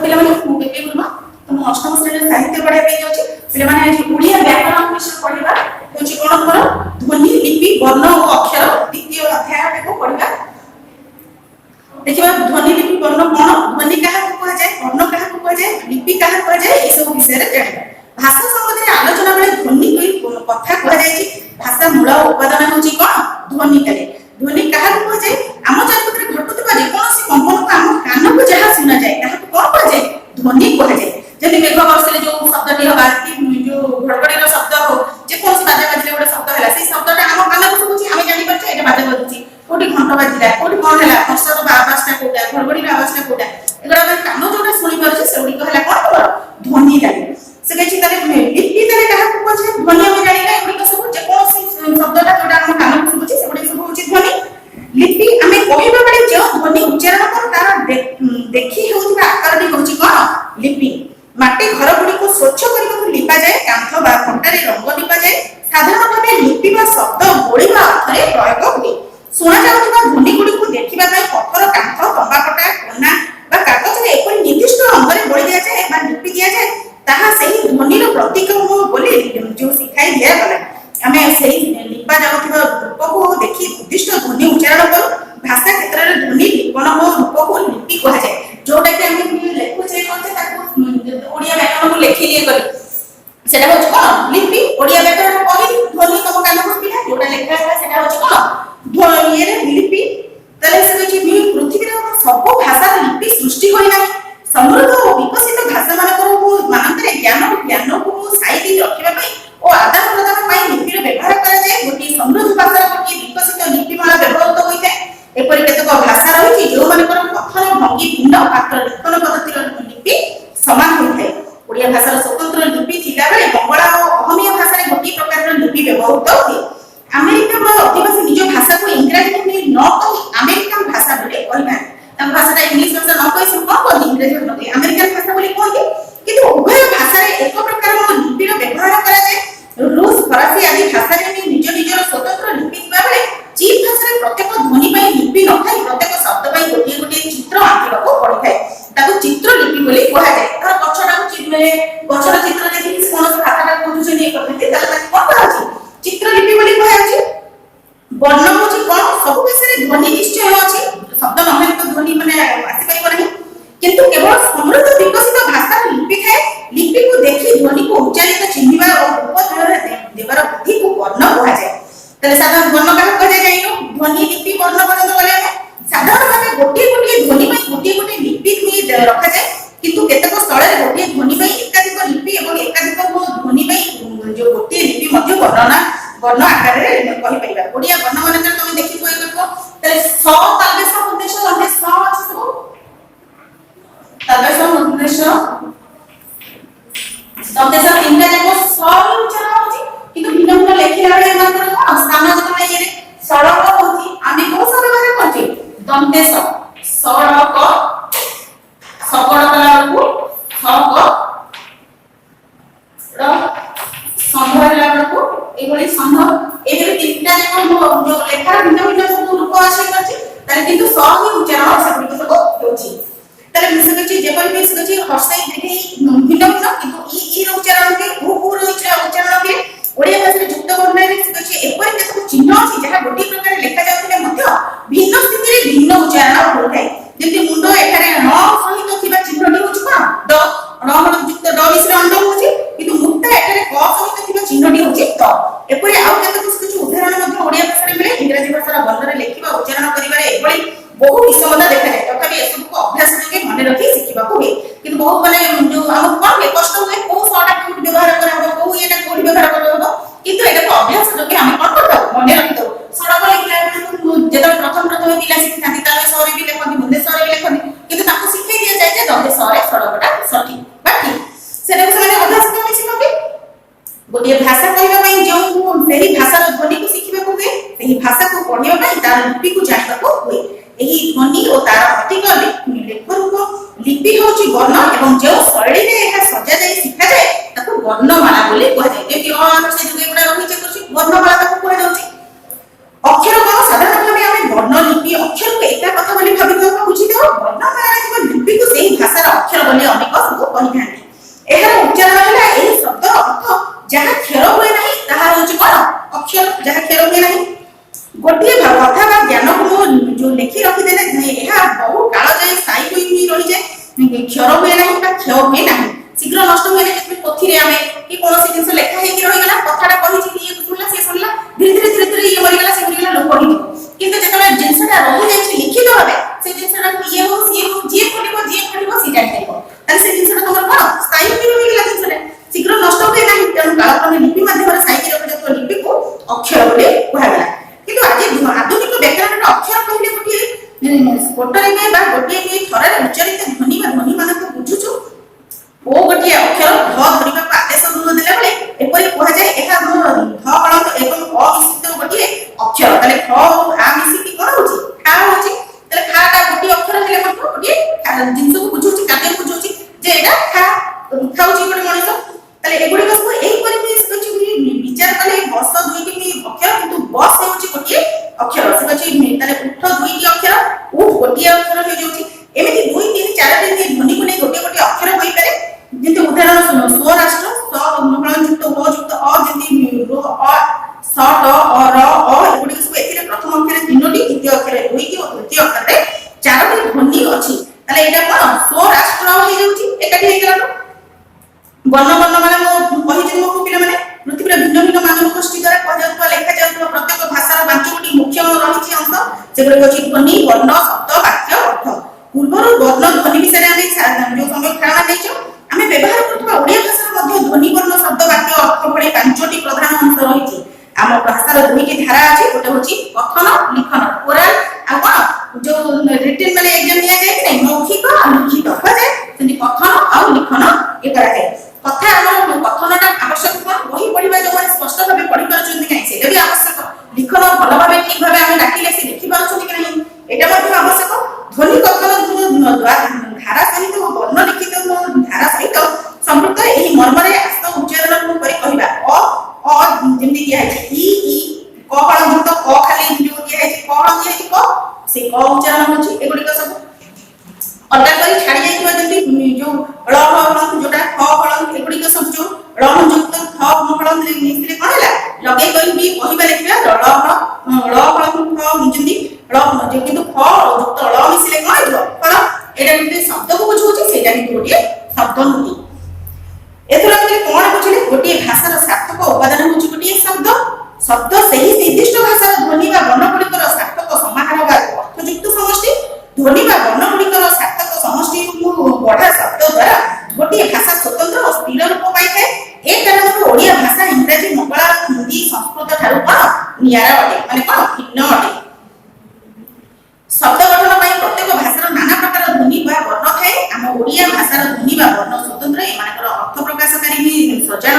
पे बेबी गुरुमा तुम अष्टम श्रेणी साहित्य पढ़ा जाऊँगी पे ओडिया व्याकरण विषय पढ़ा हूँ कौन मोर ध्वनि लिपि वर्ण और अक्षर द्वितीय अध्याय को पढ़ा देखिए ध्वनि लिपि वर्ण कौन ध्वनि क्या कहुए वर्ण क्या कहुए लिपि क्या कहुए ये सब विषय में जाना भाषा संबंध में आलोचना बेले ध्वनि कथा कहुई भाषा मूल उपादान हूँ कौन ध्वनि कले ध्वनि क्या कहुए आम चारिपटे घटुवा जेकोसी कंपन को आम कान को जहाँ शुना जाए कौन कहुए ध्वनि कहुए जब मेघ बर्षे जो शब्द हवा कि जो घड़घड़ी शब्द हो जेकोसी बाजा बाजिले गोटे शब्द है से शब्द आम कान को शुभुची आम जापर ये बाजा बाजुची कौटी घंट बाजिला कौटी कौन है हर्षर आवाजटा कौटा घड़घड़ी आवाजटा कौटा एगुड़ा कान जोटा शुणी पारे से है कौन खबर ध्वनि लगे से कही लिपि क्या कहुए ध्वनि आम जाना एगुड़ सब जेकोसी शब्दटा जोटा आम कान को शुभुची से सब हूँ ध्वनि लिपि आम कहवा बेले जो ध्वनि उच्चारण कर तार देखी होता आकार हूँ कौन लिपि माटी घर गुड़ी को स्वच्छ करने लिपा जाए कांथ बा घंटारे रंग लिपा जाए साधारण भाव लिपि शब्द बोलिबा अर्थ प्रयोग हुए शुणा जाउଥିବା ध्वनि गुड़ी को देखिबा पत्थर कांथ तंबाकटा कोना बा कागज रे एक निर्दिष्ट अंगरे बोली दिया जाए बा लिपि दिया जाए ताहा सही ध्वनि रो प्रतीक हो बोली जो सिखाई दिया गला आमे सही लिपा जाउଥିବା रूप को देखि निर्दिष्ट ध्वनि उच्चारण करू भाषा क्षेत्र रे ध्वनि लिपन हो रूप को लिपि कहा जाए जोटा कि आमे लेखु छै कोन ताको ओडिया व्याकरण को लेखि लिए करी सेटा होछ कोन लिपि ओडिया व्याकरण कहि ध्वनि तम कान को पिला जोटा लेखा है सेटा होछ कोन ध्वनि रे लिपि तले से कि पृथ्वी रे सब भाषा लिपि सृष्टि होई ना समृद्ध और विकसित भाषा मानकर ज्ञान को साइति रखिबा पई ओ आदान प्रदान पई लिपि रे व्यवहार करा जाय गोटी समृद्ध भाषा गोटी विकसित लिपि माला व्यवहार होई थाए एपरि केतक भाषा रही जो मानकर कथन भंगी भिन्न मात्र लिखन पद्धतिर लिपि समान होइଥାଏ ओडिया भाषार स्वतंत्र लिपि थिला बेले बंगला और अहमिया भाषा रे गोटी प्रकार लिपि व्यवहृत होय अमेरिका में अधिवासी निज भाषा को इंग्रजी में न कहि अमेरिकन भाषा बोले कहना तम भाषा इंग्लिश भाषा न कहि सब कहि इंग्रजी में न कहि अमेरिकन भाषा बोले कहते किंतु उभय भाषा रे एक प्रकार लिपि रो व्यवहार करा जाय रूस फरासी आदि भाषा रे निज निजर स्वतंत्र लिपि थिबा बेले चीन भाषा रे प्रत्येक ध्वनि पई लिपि न थाई प्रत्येक शब्द पई गोटी गोटी चित्र आंकिबा को पड़ी थाए ताको चित्र लिपि बोली कहा जाय तार गछटा को चिन्हे गछर चित्र देखि कोन से खाताटा कोठु से नहीं करते ताला कोन कहा अछि चित्र लिपि बोली कहा अछि वर्ण होछि कोन सब भाषा रे ध्वनि निश्चय अछि शब्द न होले तो ध्वनि माने आसी परिबो नहीं किंतु केवल समृद्ध विकसित भाषा लिपि थाए लिपि को देखि ध्वनि को उच्चारित चिन्हिबा और रूप देवर बुद्धि को वर्ण कहा जाय तले साधारण वर्ण का कहा जाय ध्वनि लिपि वर्ण पर्यंत बोले साधारण भाव गोटे गोटे ध्वनि में गोटे गोटे लिपि रखा जाए किंतु केतक स्थल रे गोटे ध्वनि में एकाधिक लिपि और एकाधिक ध्वनि में जो गोटे लिपि मध्य वर्णना वर्ण आकार रे कहि परिबा ओडिया वर्ण माने तुम देखि कोइ करबो तले स तालबेश उद्देश्य लंबे स अछि सब तालबेश उद्देश्य उद्देश्य तीनटा जाको स उच्चारण होछि किंतु भिन्न भिन्न लेखिला बेले मात्र कोन स्थान जतने ये सड़क होछि आमे को सब व्यवहार करछि दंतेश सड़क सकड़ कला को सक र संभरला को एबोली संभ एबे तीनटा जको जो लेखा भिन्न भिन्न सब रूप अछि करछि ताले किंतु स ही उच्चारण सब सब होछि ताले मिस करछि जेपरि मिस करछि हर्षै देखि भिन्न भिन्न किंतु ई उच्चारण के उ उच्चारण के ओडिया भाषा रे युक्त वर्ण रे करछि एपरि केतक चिन्ह अछि जहा गोटी प्रकार लेखा जाउथिले मध्य भिन्न स्थिति रे भिन्न उच्चारण होथाय जेति मुंडो एठारे न सहित थिबा चिन्हटी होछि कोन ड न युक्त ड मिश्र अंड होछि किंतु मुक्ता एठारे क सहित थिबा चिन्हटी होछि त एपरि आउ केतक किछु उदाहरण मध्य ओडिया भाषा रे मिले इंग्रजी भाषा रा वर्ण रे लेखिबा उच्चारण करिबारे एपरि बहु विषमता देखा जाय तथापि एसब को अभ्यास जोगे मन रखी सिखिबा को हुए किंतु बहुत माने जो हम कोन के कष्ट हुए को सटा कोड व्यवहार करबो को एटा कोड व्यवहार करबो किंतु एटा को अभ्यास जोगे हम कोन करतो मन रखितो सड़क लिखला जेता प्रथम पिला सिखाती ताले सरे भी लेखନ୍ତି मुंडे सरे भी लेखନ୍ତି किंतु ताको सिखाई दिया जाय जे दंते सरे सड़कटा सठी बाकी सेटा से अभ्यास करने सिखबे गोटे भाषा कहबा पई जो सेही भाषार ध्वनि को सिखिबा को हुए सेही भाषा को पढिबा पई तार लिपि को जानिबा को हुए एही ध्वनि और तार प्रतीक लेख रूप लिपि होची वर्ण एवं जो शैली रे एहा सजा जाय सिखा जाय ताको वर्णमाला बोली कहा जाय जेति अन से जुगे गुडा रही छै करछि वर्णमाला ताको कहा जाउछि अक्षर को साधारण भाबे हम वर्ण लिपि अक्षर को एका कथा बोली भाबि तो बुझि देओ वर्णमाला रे लिपि को सेही भाषार अक्षर बोली ଗୋଟରେ ବା ଗୋଟିଏ ଥରରେ ଉଚ୍ଚାରିତ ଧ୍ୱନି ବା ଧ୍ୱନି ମାନଙ୍କୁ ବୁଝୁଛୁ ଓ ଗୋଟିଏ ଅକ୍ଷର ଧ ଧରିବାକୁ ଆଦେଶ ଦେଲା ବେଳେ ଏପରି କୁହାଯାଏ ଏହା ଧ ହଳନ୍ତ ଏବଂ ଅ ମିଶ୍ରିତ ଗୋଟିଏ ଅକ୍ଷର। ତାହେଲେ ଖ ଆଉ ଆ ମିଶିକି କଣ ହଉଛି ଖା ହଉଛି। ତାହେଲେ ଖା ଟା ଗୋଟିଏ ଅକ୍ଷର ହେଲେ ମଧ୍ୟ ଗୋଟିଏ ଜିନିଷକୁ ବୁଝଉଛି, ଖାଦ୍ୟ ବୁଝଉଛି ଯେ ଏଇଟା ଖାଉଛି ଗୋଟେ ମଣିଷ। ତାହେଲେ ଏଗୁଡିକ ସବୁ ଏହିପରି ବିଚାର କଲେ ବସ ଦୁଇଟି ଅକ୍ଷର କିନ୍ତୁ ବସ ହେଉଛି ଗୋଟିଏ ଅକ୍ଷର। ସେ ଅଛି ତାହେଲେ ଉଠ ଦୁଇଟି ଅକ୍ଷର ଉଠ ଗୋଟିଏ ଅକ୍ଷର ହେଇଯାଉଛି। ଏମିତି 2 3 4ଟି ଧ୍ୱନିକୁ ନେଇ ଗୋଟିଏ ଗୋଟିଏ ଅକ୍ଷର ହୋଇପାରେ। ଯେମିତି ଉଦାହରଣ ଶୁଣ ସ୍ୱରାଷ୍ଟ୍ର ସ ହଳ ଯୁକ୍ତ ଓ ଯୁକ୍ତ ଅ ଯେମିତି ର ଅ ସ ଟ ଅ ର ଅ ଏଗୁଡିକ ସବୁ ଏଥିରେ ପ୍ରଥମ ଅକ୍ଷରରେ 3ଟି, ଦ୍ୱିତୀୟ ଅକ୍ଷରରେ 2ଟି ଓ ତୃତୀୟ ଅକ୍ଷରରେ 4ଟି ଧ୍ୱନି ଅଛି। ତାହେଲେ ଏଇଟା କଣ ସ୍ୱରାଷ୍ଟ୍ର ହେଇଯାଉଛି ଏକାଠି ହେଇଗଲା। ବର୍ଣ୍ଣ ବର୍ଣ୍ଣମାଳା ମୁଁ କହିଛି ତୁମକୁ ପିଲାମାନେ ପୃଥିବୀର ଭିନ୍ନ ଭିନ୍ନ ମାନବ ଗୋଷ୍ଠୀ ଦ୍ୱାରା କୁହାଯାଉଥିବା ଲେଖାଯାଉଥିବା ପ୍ରତ୍ୟେକ ଭାଷାର 5ଟି ମୁଖ୍ୟ ରହିଛି ଅଂଶ। ସେଗୁଡିକ ହେଉଛି ଧ୍ୱନି, ବର୍ଣ୍ଣ, ଶବ୍ଦ, ବାକ୍ୟ, ଅର୍ଥ। ପୂର୍ବରୁ ବର୍ଣ୍ଣ ଧ୍ୱନି ବିଷୟରେ ଆମେ ଯୋଉ ସମୀକ୍ଷାମାନ ନେଇଛୁ। ଆମେ ବ୍ୟବହାର କରୁଥିବା ଓଡ଼ିଆ ଭାଷାର ମଧ୍ୟ ଧ୍ୱନି, ବର୍ଣ୍ଣ, ଶବ୍ଦ, ବାକ୍ୟ, ଅର୍ଥ ଭଳି 5ଟି ପ୍ରଧାନ ଅଂଶ ରହିଛି। ଆମ ଭାଷାର 2ଟି ଧାରା ଅଛି, ଗୋଟେ ହେଉଛି କଥନ ଲିଖନ ଓରାଲ ଆଉ କଣ ଯୋଉ ରିଟନ ମାନେ ଏକ୍ସାମ ନିଆଯାଏ କି ନାହିଁ ମୌଖିକ ଆଉ ଲିଖିତ କୁହାଯାଏ, ସେମିତି କଥନ ଆଉ ଲିଖନ ଏ କରାଯାଏ। କଥା ଆମର କଥନଟା ଆବଶ୍ୟକ କଣ ବହି ପଢିବା ଯୋଉମାନେ ସ୍ପଷ୍ଟ ଭାବେ ପଢି ପାରୁଛନ୍ତି ନାହିଁ ସେଇଟା ବି ଆବଶ୍ୟକ। ଲିଖନ ଭଲ ଭାବେ ଠିକ ଭାବେ ଆମେ ଡାକିଲେ ସେ ଲେଖି ପାରୁଛନ୍ତି କି ନାହିଁ ଏଇଟା ମଧ୍ୟ ଆବଶ୍ୟକ। ଧ୍ୱନି କଥନ ଧାରା ସହିତ ବର୍ଣ୍ଣ ଲିଖିତ ଧାରା ସହିତ ସମ୍ପୃକ୍ତ ଏହି ମର୍ମରେ ଆସ୍ତ ଉଚ୍ଚାରଣ କରି କହିବା ଅ ଯେମିତି ଦିଆହେଇଛି ଇ କ ହଳ ଯୁକ୍ତ କ ଖାଲି ଯୋଉ ଦିଆହେଇଛି କ ହଳ ଦିଆହେଇଛି କ ସେ କ ଉଚ୍ଚାରଣ ହେଉଛି। ଏଗୁଡିକ ସବୁ ଅଲଗା କରି ଛାଡି ଯାଇଥିବା ଯେମିତି ଯୋଉ ଳ ହଳ ଯୋଉଟା ଖ ହଳ ଏଗୁଡିକ ସବୁ ଯୋଉ ଳ ଯୁକ୍ତ ଖ ହଳ ମିଶିଲେ କଣ ହେଲା ଲଗେଇ କରି ବି କହିବା ଲେଖିବା ଳ ହଳ ଯେମିତି ଳ କିନ୍ତୁ ଖ ଯୁକ୍ତ ଳ ମିଶିଲେ କଣ ହେଇଯିବ ଫଳ। ଏଇଟା ଯେମିତି ଶବ୍ଦକୁ ବୁଝଉଛି ସେଇଟା କିନ୍ତୁ ଗୋଟିଏ ଶବ୍ଦ ନୁହେଁ। ଏଥର ଆମେ କଣ ବୁଝିଲେ ଗୋଟିଏ ଭାଷାର ସାର୍ଥକ ଉପାଦାନ ହେଉଛି ଗୋଟିଏ ଶବ୍ଦ। ଶବ୍ଦ ସେହି ନିର୍ଦ୍ଦିଷ୍ଟ ଭାଷାର ଧ୍ୱନି ବା ବର୍ଣ୍ଣ ଗୁଡ଼ିକର ସାର୍ଥକ ସମାହାର ବା ଅର୍ଥଯୁକ୍ତ ସମଷ୍ଟି। ଧ୍ୱନି ବା ବର୍ଣ୍ଣ ଗୁଡ଼ିକର ସାର୍ଥକ ସମଷ୍ଟିକୁ ବଢା ଶବ୍ଦ ଦ୍ୱାରା ଗୋଟିଏ ଭାଷା ସ୍ୱତନ୍ତ୍ର ଓ ସ୍ଥିର ରୂପ ପାଇଥାଏ। ଏ କାରଣରୁ ଓଡ଼ିଆ ଭାଷା ଇଂରାଜୀ, ବଙ୍ଗଳା, ହିନ୍ଦୀ, ସଂସ୍କୃତ ଠାରୁ କଣ ନିଆରା ଅଟେ, ମାନେ କଣ ଭିନ୍ନ ଅଟେ। ଶବ୍ଦ ଗଠନ ପାଇଁ ପ୍ରତ୍ୟେକ ଭାଷାର ନାନା ପ୍ରକାର ଧ୍ୱନି ବା ବର୍ଣ୍ଣ ଥାଏ। ଆମ ଓଡ଼ିଆ ଭାଷାର ଧ୍ୱନି ବା ବର୍ଣ୍ଣ ସ୍ୱତନ୍ତ୍ର। ଏମାନଙ୍କର ଅର୍ଥ ପ୍ରକାଶକାରୀ ବି ସଜାଣ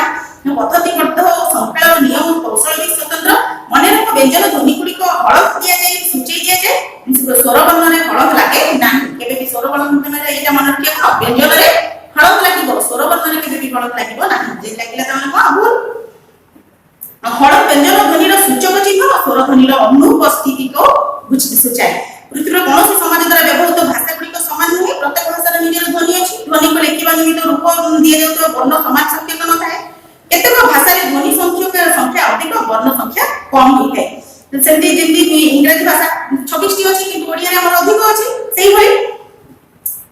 ପଦ୍ଧତିବଦ୍ଧ ଓ ସଂଖ୍ୟାଳର ନିୟମ କୌଶଳ ବି ସ୍ୱତନ୍ତ୍ର। ମନେ ରଖ ବ୍ୟଞ୍ଜନ ଧ୍ୱନି ଗୁଡ଼ିକ ହଳଫ ଦିଆଯାଇ ସୂଚାଇ ଦିଆଯାଏ, ସ୍ୱର ବର୍ଣ୍ଣରେ ହଳଫ ଲାଗେ ନାହିଁ। କେବେ ବି ସ୍ୱର ବର୍ଣ୍ଣରେ ଏଇଟା ମନେ ରଖିବା କଣ ବ୍ୟଞ୍ଜନରେ ହଳଫ ଲାଗିବ, ସ୍ୱର ବର୍ଣ୍ଣରେ କେବେ ବି ହଳଫ ଲାଗିବ ନାହିଁ। ଯଦି ଲାଗିଲା ତାମାନେ କଣ ଭୁଲ। ହଳଫ ବ୍ୟଞ୍ଜନ ଧ୍ୱନିର ସୂଚକ ଚିହ୍ନ ଓ ସ୍ୱର ଧ୍ୱନିର ଅନୁପସ୍ଥିତିକୁ ସୂଚାଏ। ପୃଥିବୀର କୌଣସି ସମାଜ ଦ୍ୱାରା ବ୍ୟବହୃତ ଭାଷା ଗୁଡ଼ିକ ସମାନ ନୁହେଁ। ପ୍ରତ୍ୟେକ ଭାଷାର ନିଜର ଧ୍ୱନି ଅଛି। ଧ୍ୱନିକୁ ଲେଖିବା ନିମିତ୍ତ ରୂପ ଦିଆଯାଉଥିବା ବର୍ଣ୍ଣ ସମାନ ସଂଖ୍ୟକ ନଥାଏ। କେତେକ ଭାଷାରେ ଧ୍ୱନି ସଂଖ୍ୟା ଅଧିକ, ବର୍ଣ୍ଣ ସଂଖ୍ୟା କମ୍ ହୋଇଥାଏ। ସେମିତି ଯେମିତି ଇଂରାଜୀ ଭାଷା 26ଟି ଅଛି କିନ୍ତୁ ଓଡ଼ିଆରେ ଆମର ଅଧିକ ଅଛି। ସେଇଭଳି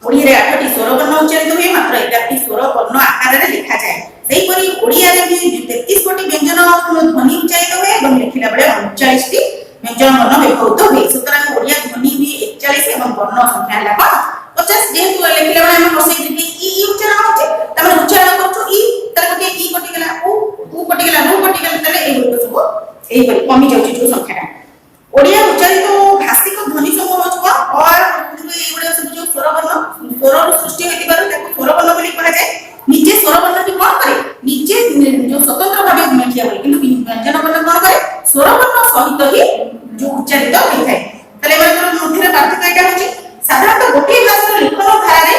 ଓଡ଼ିଆରେ 8ଟି ସ୍ୱର ବର୍ଣ୍ଣ ଉଚ୍ଚାରିତ ହୁଏ, ମାତ୍ର 11ଟି ସ୍ୱର ବର୍ଣ୍ଣ ଆକାରରେ ଲେଖାଯାଏ। ସେହିପରି ଓଡ଼ିଆରେ 33 ଗୋଟି ବ୍ୟଞ୍ଜନ ଧ୍ୱନି ଉଚ୍ଚାରିତ ହୁଏ ଏବଂ ଲେଖିଲା ବେଳେ 39ଟି ବ୍ୟଞ୍ଜନ ବର୍ଣ୍ଣ ବ୍ୟବହୃତ ହୁଏ। ସୁତରାଂ ଓଡ଼ିଆ ଧ୍ୱନି ବି 41 ଏବଂ ବର୍ଣ୍ଣ ସଂଖ୍ୟା ହେଲା କଣ 50। ଯେହେତୁ ଲେଖିଲା ବେଳେ ଆମେ ବସେଇକି ଇ ଉଚ୍ଚାରଣ ହଉଛି ତାମାନେ ଉଚ୍ଚାରଣ କରୁଛୁ ଇ ତାର ଗୋଟେ ଇ କଟିଗଲା ଉ କଟିଗଲା ରୁ କଟିଗଲା, ତାହେଲେ ଏଗୁଡିକ ସବୁ ଏଇପରି କମି ଯାଉଛି ଯୋଉ ସଂଖ୍ୟାଟା। ଓଡ଼ିଆ ଉଚ୍ଚାରିତ ଭାଷିକ ଧ୍ୱନି ସମୂହ ହେଉଛି କଣ ଏଇଗୁଡିକ ସବୁ ଯୋଉ ସ୍ୱରରୁ ସୃଷ୍ଟି ହୋଇଥିବାରୁ ତାକୁ ସ୍ୱରବର୍ଣ୍ଣ ବୋଲି କୁହାଯାଏ। ନିଜେ ସ୍ୱରବର୍ଣ୍ଣଟି କଣ କରେ ନିଜେ ଯୋଉ ସ୍ୱତନ୍ତ୍ର ଭାବେ ଲେଖିବା ହୁଏ, କିନ୍ତୁ ବ୍ୟଞ୍ଜନ ବର୍ଣ୍ଣ କଣ କରେ ସ୍ୱରବର୍ଣ୍ଣ ସହିତ ହିଁ ଯୋଉ ଉଚ୍ଚାରିତ ହୋଇଥାଏ। ତାହେଲେ ଏମାନଙ୍କର ମଧ୍ୟରେ ପାର୍ଥକ୍ୟ ଏଇଟା ହେଉଛି ସାଧାରଣତଃ ଗୋଟିଏ ଭାଷାର ଲିଖନ ଧାରାରେ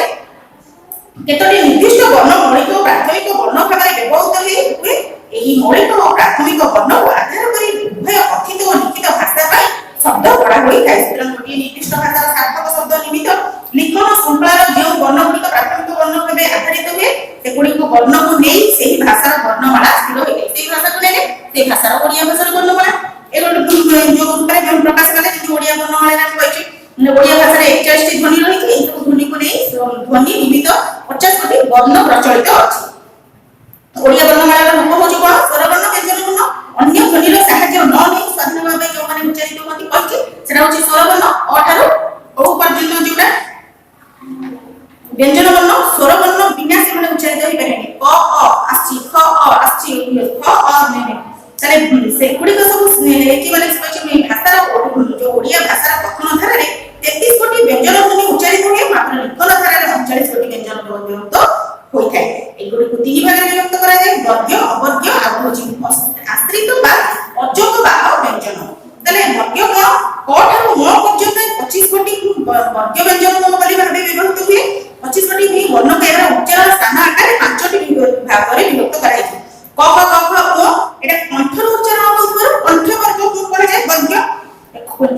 କେତୋଟି ନିର୍ଦ୍ଦିଷ୍ଟ ବର୍ଣ୍ଣ ମୌଳିକ ଓ ପ୍ରାଥମିକ ବର୍ଣ୍ଣ ଭାବରେ ବ୍ୟବହୃତ ହୁଏ। ଏହି ମୌଳିକ ଓ ପ୍ରାଥମିକ ବର୍ଣ୍ଣକୁ ଆଧାର କରି ଉଭୟ କଥିତ ଓ ଲିଖିତ ଭାଷା ପାଇଁ ଶବ୍ଦ ଗଢ଼ା ହୋଇଥାଏ। ସୁତରାଂ ଗୋଟିଏ ନିର୍ଦ୍ଦିଷ୍ଟ ଭାଷାର ସାର୍ଥକ ଶବ୍ଦ ନିମିତ୍ତ ଲିଖନ ଶୃଙ୍ଖଳାର ଯେଉଁ ବର୍ଣ୍ଣ ଗୁଡ଼ିକ ପ୍ରାଥମିକ ବର୍ଣ୍ଣ ଭାବେ ଆଧାରିତ ହୁଏ ସେଗୁଡ଼ିକୁ ବର୍ଣ୍ଣକୁ ନେଇ ସେହି ଭାଷାର ବର୍ଣ୍ଣମାଳା ସ୍ଥିର ହୋଇଥାଏ। ସେହି ଭାଷାକୁ ନେଲେ ସେହି ଭାଷାର ଓଡ଼ିଆ ଭାଷାର ବର୍ଣ୍ଣମାଳା ଏ ଗୋଟେ ଯୋଉ ରୂପରେ ପ୍ରକାଶ କଲେ ଯେମିତି ଓଡ଼ିଆ ବର୍ଣ୍ଣମାଳାରେ ଆମେ କହିଛୁ ଓଡ଼ିଆ ଭାଷାରେ 41ଟି ଧ୍ୱନି ରହିଛି। ଏହି ସବୁ ଧ୍ୱନିକୁ ନେଇ ଧ୍ୱନି ନିମିତ୍ତ 50 ଗୋଟି ବର୍ଣ୍ଣ ପ୍ରଚଳିତ ଅଛି। ଓଡ଼ିଆ ବର୍ଣ୍ଣମାଳାର ରୂପ ହେଉଛି କଣ ସ୍ୱରବର୍ଣ୍ଣ, ବ୍ୟଞ୍ଜନ ବର୍ଣ୍ଣ। ଅନ୍ୟ ଧ୍ୱନିର ସାହାଯ୍ୟ ନ ନେଇ ସ୍ୱାଧୀନ ଭାବେ ଯେଉଁମାନେ ଉଚ୍ଚାରିତ ହୁଅନ୍ତି କହିଛି ସେଟା ହେଉଛି ସ୍ୱରବର୍ଣ୍ଣ। ଅ ଠାରୁ ଓ ପର୍ଯ୍ୟନ୍ତ ଯୋଉଟା ବ୍ୟଞ୍ଜନ ବର୍ଣ୍ଣ ସ୍ୱରବର୍ଣ୍ଣ ବିନା ସେମାନେ ଉଚ୍ଚାରିତ ହୋଇପାରିବେନି। କ ଅ ଆସିଛି, ଖ ଅ ଆସିଛି, ଖ ଅ ନେନେ, ତାହେଲେ ସେଗୁଡ଼ିକ ସବୁ ହେଇକି ମାନେ ଭାଷାର ଯୋଉ ଓଡ଼ିଆ ଭାଷାର କଥନ ଧାରାରେ 33 वर्ग व्यंजन बोली भाबे विभक्त हुए 25टी भी वर्ण का एरा उच्चारण स्थान आकार 5टी भाग रे विभक्त कराई क ख ग घ ओ एटा कंठर उच्चारण होतबार कंठ वर्ग को पड़े जाय वर्ग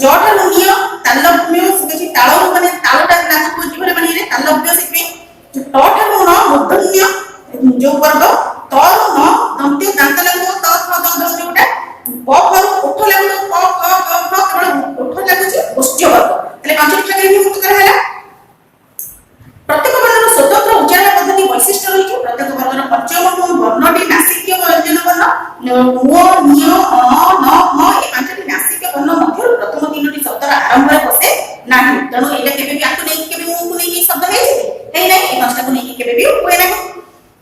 जटा निय तालव्य से ताल माने तालटा लागु को जीवरे माने रे तालव्य से ट ठार न मूर्धन्य जो वर्ग त न दंत्य दांत लागु त थ द द जोटा प फर ओठ लागु प ख ग घ केवल ओठ लागु छी गोष्ठी वर्ग तले पांचटी भाग रे विभक्त करा हैला प्रत्येक वर्णर स्वतंत्र उच्चारण पद्धति वैशिष्ट्य रही प्रत्येक वर्णर पंचम वर्णटी नासिकीय व्यंजन वर्ण ओ निय अ न म ए पांचटी नासिकीय वर्ण मध्य प्रथम तीनटी शब्दर आरंभ रे बसे नाही तणो एटा केबे भी आकु नै केबे मु नै शब्द है हे नै ए पांचटा को नै केबे भी होय नाही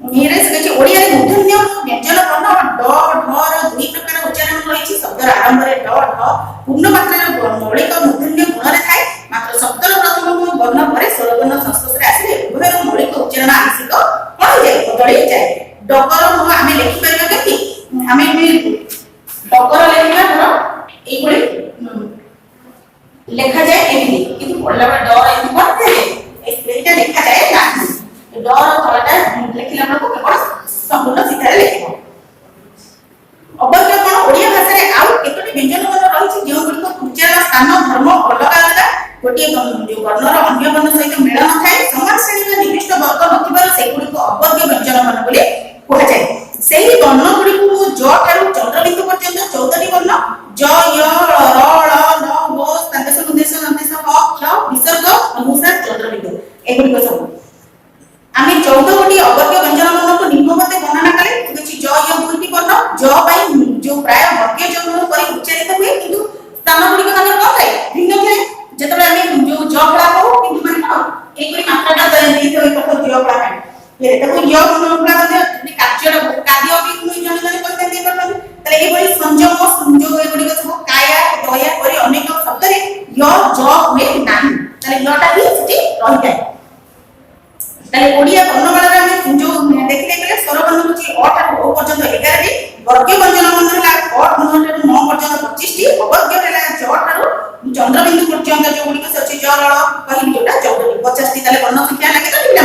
मेरे से ओडिया रे मूर्धन्य व्यंजन वर्ण ड ढ र दुई प्रकार उच्चारण रही शब्दर आरंभ रे ड ढ पूर्ण मात्रा रे मौलिक मूर्धन्य गुण रे थाए मात्र शब्दर प्रथम वर्ण परे स्वरवर्ण संस्पर्श रे आसीले उभयर मौलिक उच्चारण आंशिक पड़ जाए बदली जाए डगर हम आमे लिखि परबा केति आमे डगर लेखिबा धर एई भली लेखा जाए एमि किंतु पढ़ला बा डर एमि पढ़ते एटा लिखा जाए ना डर फलटा लिखिला को केवल संपूर्ण सीधा लिखिबो अबस्य कोन ओडिया भाषा रे आउ केतोटी व्यंजन वर्ण रहिछि जे गुडी को उच्चारण स्थान धर्म अलग अलग गोटे जो वर्णर अन्य वर्ण सहित मेल न थाए समान श्रेणी निर्दिष्ट वर्ग नथिबार से गुडी को अवर्ग व्यंजन वर्ण बोली कहा जाए सेही वर्ण गुडी को ज ठारू चंद्रबिंदु पर्यंत 14टी वर्ण ज य र ळ न व स्तादेश उद्देश अंदेश ह ख विसर्ग अनुसार चंद्रबिंदु एगुडी को सब आमे 14 गोटी अवर्ग व्यंजन वर्ण को निम्नमते वर्णना कले किछि ज य दुईटी वर्ण ज बाई जो प्राय वर्गीय जन्म परि उच्चारित हुए किंतु स्थान गुडी को ताकर न थाए भिन्न थाए जेतबे आमे जो ज पड़ा को किंतु माने कोन एकोरी मात्राटा देई तो एक ज पड़ा है ये ताको य पड़ा दे कार्य कार्य भी कोई जन जन करते दे परबे तले ए बड़ी संयम संयोग ए बड़ी सब काया दया परि अनेक शब्द रे य ज हुए नाही तले यटा भी सिटी रहि जाए तले ओडिया वर्णमाला रे हम जो देखले गेले स्वर वर्ण होची अ ठारू ओ पर्यंत 11 टी वर्ग व्यंजन वर्ण हला क ठारू 9 पर्यंत 25 टी अवर्ग हला ज ठारू चंद्रबिंदु पर्यंत जो गुडी को सची ज र कहि जोटा 14 टी 50 टी तले वर्ण संख्या लागे तो ठीक ना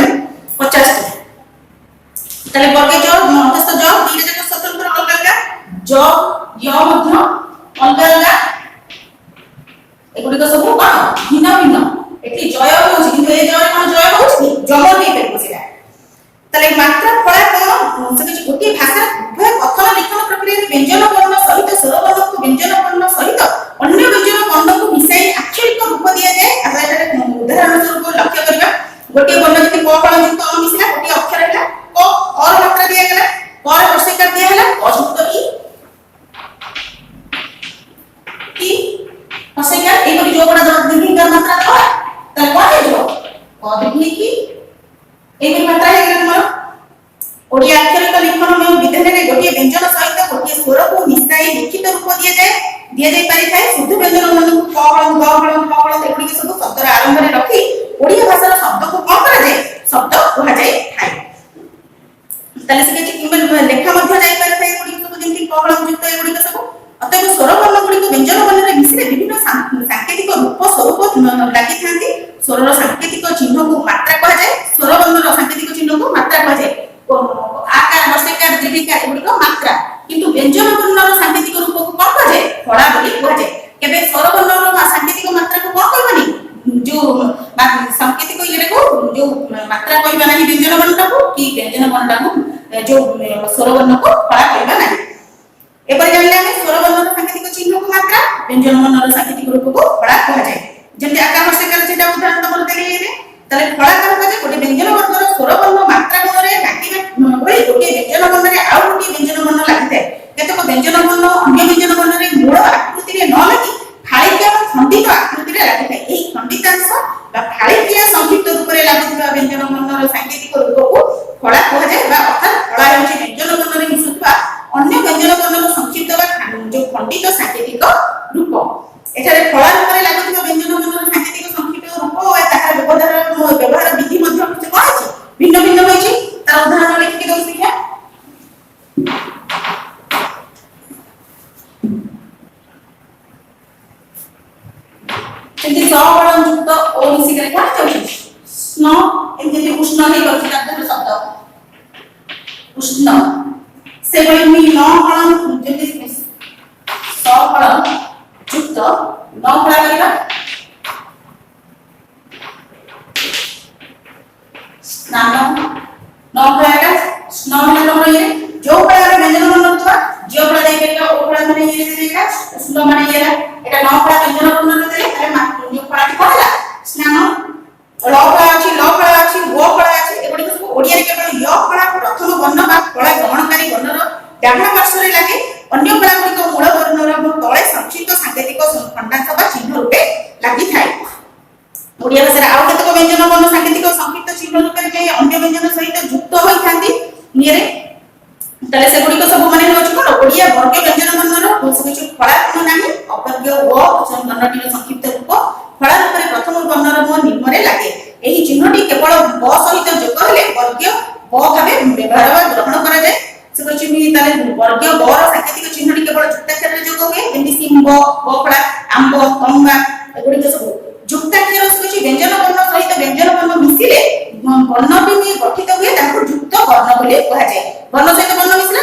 50 टी तले वर्ग ज मध्यस्थ ज तीन जक स्वतंत्र अलग अलग ज य मध्य अलग अलग एगुडी को सब कोन भिन्न भिन्न एठी जय होछि किंतु ए जय कोन जय होछि जम नै परबो सेटा तले मात्रा फला कोन से किछि गोटी भाषा उभय कथन लिखन प्रक्रिया रे व्यंजन वर्ण सहित स्वर वर्ण को व्यंजन वर्ण सहित अन्य व्यंजन वर्ण को मिसाई आक्षरिक रूप दिया जाए आता एटा उदाहरण स्वरूप लक्ष्य करबा गोटी वर्ण जति क फल युक्त अ मिसिला गोटी अक्षर हैला क और मात्रा दिया गेला पर वर्षिका दिया हैला अजुक्त ई वर्षिका ए गोटी जो बड़ा दीर्घ मात्रा दवा त कोन हे जो अदि की एबी मात्रा हे गेला हमर ओडिया अक्षरिक लिखन में विधान रे गोटी व्यंजन सहित गोटी स्वर को मिसाई लिखित रूप दिया जाय पारि थाए शुद्ध व्यंजन मन को क हळ ग हळ ख हळ एगुडी के सब शब्द आरंभ रे रखी ओडिया भाषा रो शब्द को कोन करा जाय शब्द कहा जाय थाए तले से कि किंबल लेखा मध्य जाय पारि थाए एगुडी सब जेंति क हळ युक्त एगुडी के सब अतः स्वर वर्ण गुडी को व्यंजन वर्ण रे मिसिले विभिन्न सांकेतिक रूप स्वरूप लागि थांती स्वर रो सांकेतिक चिन्ह को मात्रा कहा जाय स्वर वर्ण रो सांकेतिक चिन्ह को मात्रा कहा जाय आकार वर्षिका दीर्घिका एगुडी को मात्रा किंतु व्यंजन वर्ण रो सांकेतिक रूप को कोन कहा जाय फड़ा बोली कहा जाय केबे स्वर वर्ण रो सांकेतिक मात्रा को कोन कहबनी जो सांकेतिक इरे को जो मात्रा कहबा नाही व्यंजन वर्ण को कि व्यंजन वर्ण को जो स्वर वर्ण को फड़ा कहबा नाही एपर जानले हम स्वर वर्ण रो सांकेतिक चिन्ह को मात्रा व्यंजन वर्ण रो सांकेतिक रूप को फड़ा कहा जाय जेंति आकार वर्षिका जेटा उदाहरण तमर देले रे तले फड़ा कहा जाय गोटे व्यंजन वर्ण रो स्वर वर्ण मात्रा गुण रे काटिबे होई गोटे व्यंजन वर्ण रे आउ गोटे व्यंजन वर्ण लागिते केतक व्यंजन वर्ण अन्य व्यंजन वर्ण रे मूल आकृति रे न लागि फाळिकिया खंडित आकृति रे लागिते एही खंडितांश बा फाळिकिया संक्षिप्त रूप रे लागुवा व्यंजन वर्ण रो सांकेतिक रूप को फड़ा कहा जाय बा अर्थात फड़ा होछि व्यंजन वर्ण रे मिसुवा अन्य व्यंजन वर्ण रो संक्षिप्त बा जो खंडित सांकेतिक रूप एठारे फड़ा रूप रे लागुवा व्यंजन वर्ण रो सांकेतिक संक्षिप्त रूप ओ ताहा व्यवहार विधि मध्य किछ कोन अछि भिन्न भिन्न होइछि तार उदाहरण लिखि के दउ सिखा जति सहबळ युक्त ओ उष्ण एमती उष्ण हे करछि तादर शब्द उष्ण से भाई मी न फलन जेति स फलन युक्त न फला करिबा स्नान न फला स्न मतलब हमर ये जो फला व्यंजन बन्न थवा जो फला दे केला ओ फला माने ये देगा स्न माने ये एटा न फला व्यंजन बन्न देले ताले जो फला टी कहला स्नान ल फला अछि वो फला अछि एबडी सब ओडिया रे केवल य फला प्रथम वर्ण बा फला ग्रहणकारी वर्णर डाढा पार्श्वरे लागे अन्य फला गुडी को मूल वर्णर तळे संक्षिप्त सांकेतिक खंडांश बा चिन्ह रूपे लागि थाए ओडिया भाषा आउ केतक व्यंजन वर्ण सांकेतिक संक्षिप्त चिन्ह रूपे जे अन्य व्यंजन सहित युक्त होई थांती निरे तले से गुडी को सब माने होछ कोन ओडिया वर्ग व्यंजन वर्णर कोछ फलात्मक नामी अपर्ग व वर्णटी संक्षिप्त रूप फला रूपे प्रथम वर्णर म निम्नरे लागे एही चिन्हटी केवल ब सहित जोग हेले वर्ग ब भाबे व्यवहार वा ग्रहण करा जाय से कहछि मी ताले वर्ग ब र सांकेतिक चिन्हटी केवल जुक्ताक्षर रे जोग होय जेमि सिंह बफला आंब तंबा एगुडी के सब जुक्ताक्षर से कहछि व्यंजन वर्ण सहित व्यंजन वर्ण मिसिले वर्णटी में गठित हुए ताको युक्त वर्ण बोले कहा जाय वर्ण सहित वर्ण मिसिला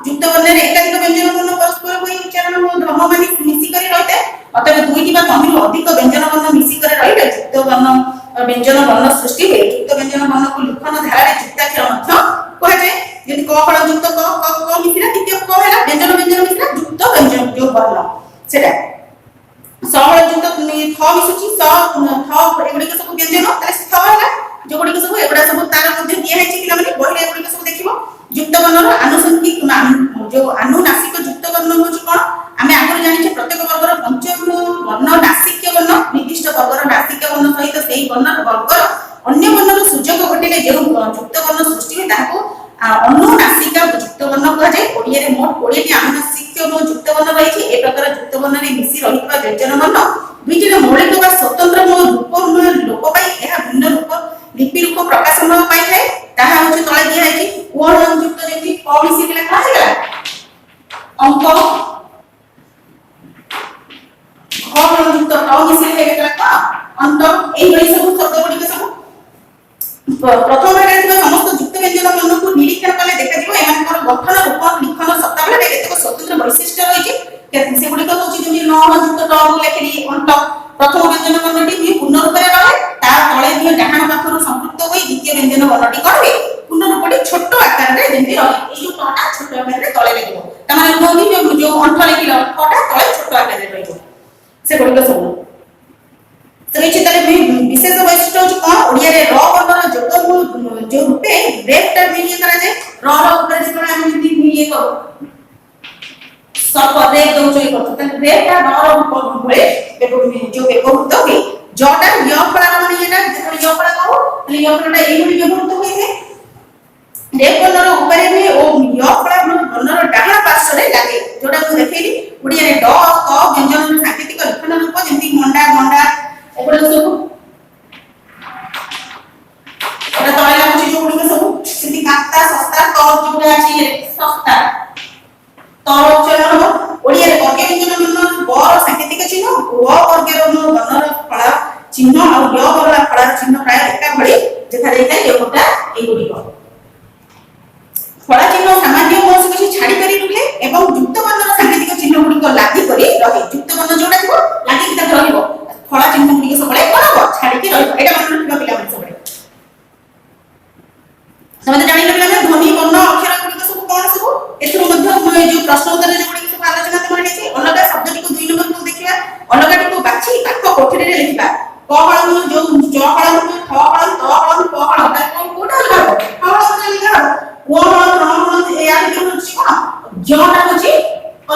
युक्त वर्ण रे एकाधिक व्यंजन वर्ण परस्पर होई उच्चारण और ध्वम माने मिसि करी रहते अतः दुईटी बा तमिल अधिक व्यंजन वर्ण मिसि करे रहिले युक्त वर्ण व्यंजन वर्ण सृष्टि हुए युक्त व्यंजन वर्ण को लिखन धारा रे जुक्ताक्षर मध्य कहा जाय यदि क फल युक्त क मिसिला द्वितीय क हैला व्यंजन मिसिला युक्त व्यंजन जो वर्ण सेटा सहल युक्त थ मिसुची स थ एगुडी के सब व्यंजन ताले थ हैला जो गुडी के सब एगुडा सब तार मध्य दिया है कि माने बहिरे एगुडी के सब देखिबो युक्त वर्णर आनुषंगिक जो अनुनासिक युक्त वर्ण होची कोन आमे आगर जानि प्रत्येक वर्गर पंचम वर्ण नासिक वर्ण निर्दिष्ट वर्गर नासिक वर्ण सहित सेही वर्णर वर्गर अन्य वर्णर सुजोग घटिले जे युक्त वर्ण सृष्टि है ताको अनुनासिक युक्त वर्ण कहा जाय ओडिया रे मोट 20 टी अनुनासिक युक्त वर्ण रही ए प्रकार युक्त वर्ण रे मिसि रहिबा व्यंजन वर्ण दुईटी रे मौलिक वा स्वतंत्र रूप लोप पाई एहा भिन्न रूप लिपि रूप प्रकाशन पाई है ताहा होची तळे दिया है कि कोन युक्त जेति क मिसि गेला का हेला अंक युक्त क मिसि हेला का अंत एई भई सब शब्द गुडी के सब प्रथम रेଥିବା समस्त युक्त व्यंजन वर्ण को निरीक्षण कले देखा जिवो एमानकर गठन रूप लिखन सत्ता बेले केतक स्वतंत्र वैशिष्ट्य रहिछि से गुडी को होची जेमि न युक्त ट को लेखिली अंत प्रथम व्यंजन वर्णटी भी पूर्ण रूप रे रहे तार तळे दिए डाहाण पाखरु संपृक्त होई द्वितीय व्यंजन वर्णटी करबे पूर्ण रूपटी छोट आकार रे जेमि रहे ए जो टटा छोट आकार रे तळे लेखिबो तमाने नोनी जो अंठ लेखिलो टटा तळे छोट आकार रे रहिबो से गुडी को सब से चितले विशेष वैशिष्ट्य होची कोन ओडिया रे र वर्णर जोग जो रूपे ब्रेक टा में ये करा जाय र ऊपर जेतरा हम जति ये करू सब ब्रेक दो जो करतो त ब्रेक टा र ऊपर बोले जो व्यवहृत हुए जटा य फला माने एटा जेतरा य फला कहू तले य फलाटा एई गुडी व्यवहृत होई है ब्रेक वर्णर ऊपर में ओ य फला वर्णर डाहाण पार्श्वरे लागे जोटा को देखैली ओडिया रे ड क व्यंजन सांकेतिक लिखन रूप जेंति मंडा गंडा एगुडा सब एटा तळे लागुची जो गुडी सब सिति काता सस्ता तो जोटा अछि सस्ता तो उच्चारण हो ओडिया रे वर्ग व्यंजन वर्ण बर सांकेतिक चिन्ह व वर्ग वर्णर फला चिन्ह और य वर्ण फला चिन्ह प्राय एका भଳି देखा जाय एकोटा एगुडी को फला चिन्ह सामान्य कोन से छाडी करी रुहे एवं युक्त वर्णर सांकेतिक चिन्ह गुडी को लागि करी रहे युक्त वर्ण जोटा थिबो लागि कि ता रहिबो फला चिन्ह गुडी के सबले कोन हो छाडी कि रहिबो एटा मन रखिबा पिला मन सबले समझ जानि पिला में ध्वनि वर्ण अक्षर गुडी के सब कोन सब एथरो मध्य जो प्रश्न उत्तर जो गुडी के सब आलोचना त माने अलग शब्द को 2 नंबर को देखिबा अलग को बाछि पाठ कोठरी रे लिखिबा क हळ जो ज हळ ठ हळ त हळ प हळ ता कोठा लिखा हळ से लिखा ओ हळ न हळ ए आदि जो अछि कोन जटा होछि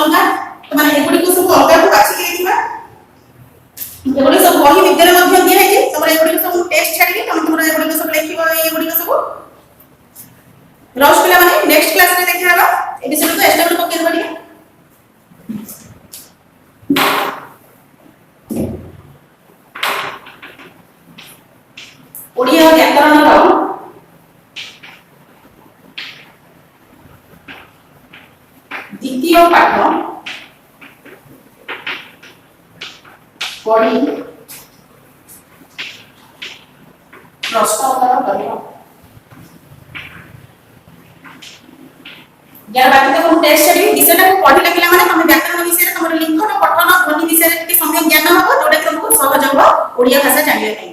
अलग माने एगुडी को सब अलग को बाछि के लिखिबा एगुडी सब बही विद्यालय मध्य दिया है जे तमरे एगुडी सब टेस्ट छाडी के तमरे एगुडी को सब लिखिबा एगुडी को सब रस पिला माने नेक्स्ट क्लास रे देखिबा ए विषय को एस्टेबल पके देबा ठीक ओडिया व्याकरण रो द्वितीय पाठ पढ़ी प्रश्न उत्तर करियो यार बाकी तो हम टेस्ट छडी विषयटा को पढिला पिला माने हम व्याकरण विषय रे हमर लिखन पठन ध्वनि विषय रे समय ज्ञान हो जोटा तुमको सहज हो ओडिया भाषा जानिले।